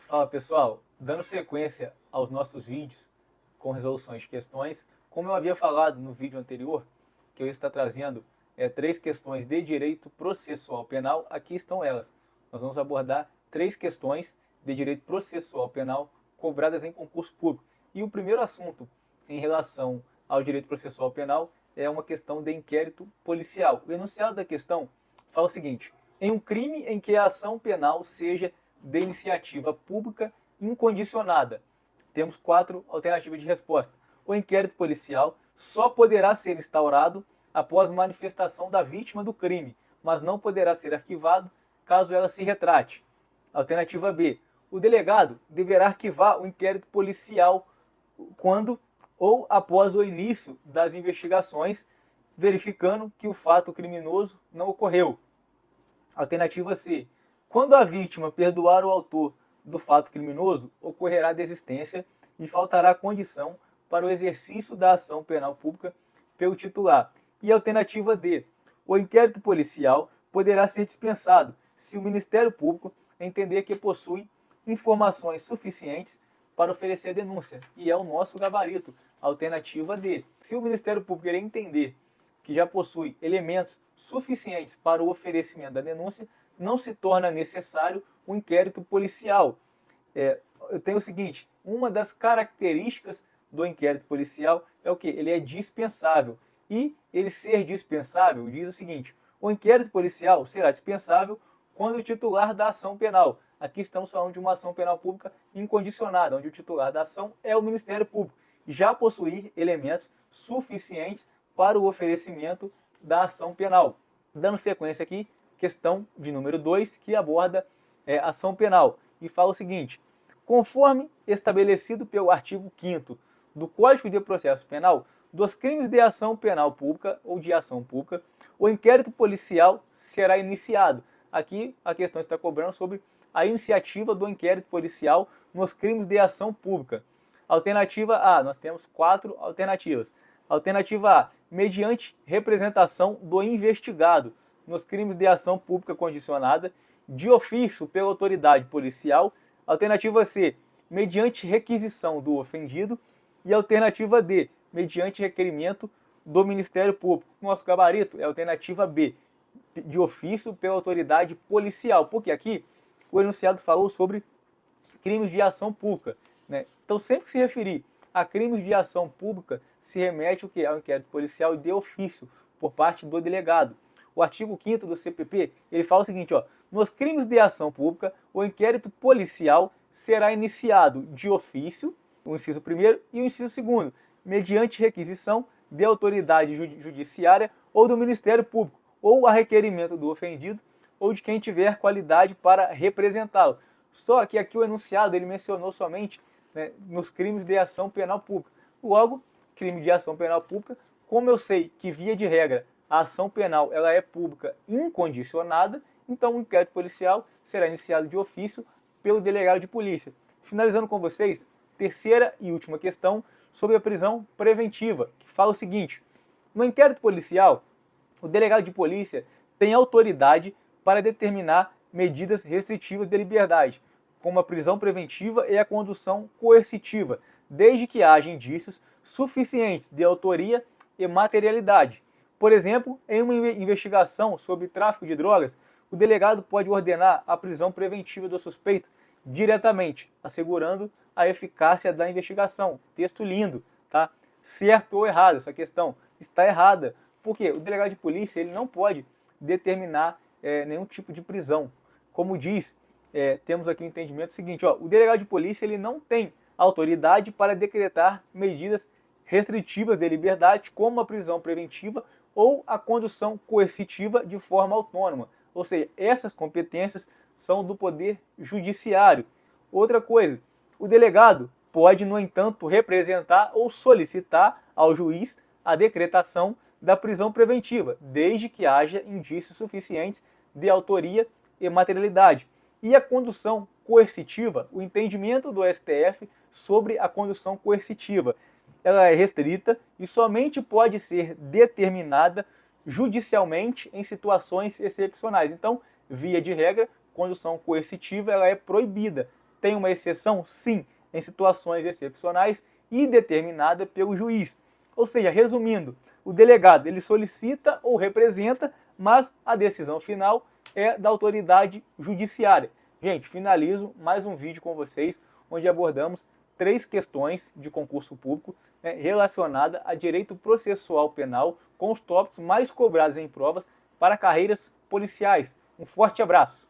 Fala pessoal, dando sequência aos nossos vídeos com resoluções de questões, como eu havia falado no vídeo anterior, que eu ia estar trazendo 3 questões de direito processual penal, aqui estão elas. Nós vamos abordar 3 questões de direito processual penal cobradas em concurso público. E o primeiro assunto em relação ao direito processual penal é uma questão de inquérito policial. O enunciado da questão fala o seguinte: em um crime em que a ação penal seja de iniciativa pública incondicionada, temos 4 alternativas de resposta. O inquérito policial só poderá ser instaurado após manifestação da vítima do crime, mas não poderá ser arquivado caso ela se retrate. Alternativa B. O delegado deverá arquivar o inquérito policial quando ou após o início das investigações, verificando que o fato criminoso não ocorreu. Alternativa C. Quando a vítima perdoar o autor do fato criminoso, ocorrerá desistência e faltará condição para o exercício da ação penal pública pelo titular. E alternativa D. O inquérito policial poderá ser dispensado se o Ministério Público entender que possui informações suficientes para oferecer denúncia. E é o nosso gabarito, alternativa D. Se o Ministério Público entender que já possui elementos suficientes para o oferecimento da denúncia, não se torna necessário um inquérito policial. Eu tenho o seguinte: uma das características do inquérito policial é o que? Ele é dispensável. E ele ser dispensável diz o seguinte: o inquérito policial será dispensável quando o titular da ação penal, aqui estamos falando de uma ação penal pública incondicionada, onde o titular da ação é o Ministério Público, já possuir elementos suficientes para o oferecimento da ação penal. Dando sequência aqui, questão de número 2, que aborda ação penal, e fala o seguinte: conforme estabelecido pelo artigo 5º do Código de Processo Penal, dos crimes de ação penal pública ou de ação pública, o inquérito policial será iniciado. Aqui a questão está cobrando sobre a iniciativa do inquérito policial nos crimes de ação pública. Alternativa A, nós temos 4 alternativas. Alternativa A, mediante representação do investigado nos crimes de ação pública condicionada, de ofício pela autoridade policial. Alternativa C, mediante requisição do ofendido. E alternativa D, mediante requerimento do Ministério Público. Nosso gabarito é a alternativa B, de ofício pela autoridade policial, porque aqui o enunciado falou sobre crimes de ação pública, né? Então, sempre que se referir a crimes de ação pública, se remete o que? Ao inquérito policial de ofício, por parte do delegado. O artigo 5º do CPP, ele fala o seguinte, ó: nos crimes de ação pública, o inquérito policial será iniciado de ofício, o inciso 1º, e o inciso 2º, mediante requisição de autoridade judiciária ou do Ministério Público, ou a requerimento do ofendido ou de quem tiver qualidade para representá-lo. Só que aqui o enunciado ele mencionou somente, né, nos crimes de ação penal pública. Logo, crime de ação penal pública, como eu sei que, via de regra, a ação penal ela é pública incondicionada, então o inquérito policial será iniciado de ofício pelo delegado de polícia. Finalizando com vocês, terceira e última questão sobre a prisão preventiva, que fala o seguinte: no inquérito policial, o delegado de polícia tem autoridade para determinar medidas restritivas de liberdade, como a prisão preventiva e a condução coercitiva, desde que haja indícios suficientes de autoria e materialidade. Por exemplo, em uma investigação sobre tráfico de drogas, o delegado pode ordenar a prisão preventiva do suspeito diretamente, assegurando a eficácia da investigação. Texto lindo, tá? Certo ou errado? Essa questão está errada. Porque o delegado de polícia ele não pode determinar nenhum tipo de prisão. Como diz, temos aqui o entendimento seguinte, ó: o delegado de polícia ele não tem autoridade para decretar medidas restritivas de liberdade, como a prisão preventiva ou a condução coercitiva de forma autônoma. Ou seja, essas competências são do Poder Judiciário. Outra coisa, o delegado pode, no entanto, representar ou solicitar ao juiz a decretação da prisão preventiva, desde que haja indícios suficientes de autoria e materialidade. E a condução coercitiva, o entendimento do STF sobre a condução coercitiva, ela é restrita e somente pode ser determinada judicialmente em situações excepcionais. Então, via de regra, condução coercitiva ela é proibida. tem uma exceção? Sim, em situações excepcionais e determinada pelo juiz. Ou seja, resumindo, o delegado ele solicita ou representa, mas a decisão final é da autoridade judiciária. Gente, finalizo mais um vídeo com vocês, onde abordamos 3 questões de concurso público relacionadas a direito processual penal, com os tópicos mais cobrados em provas para carreiras policiais. Um forte abraço!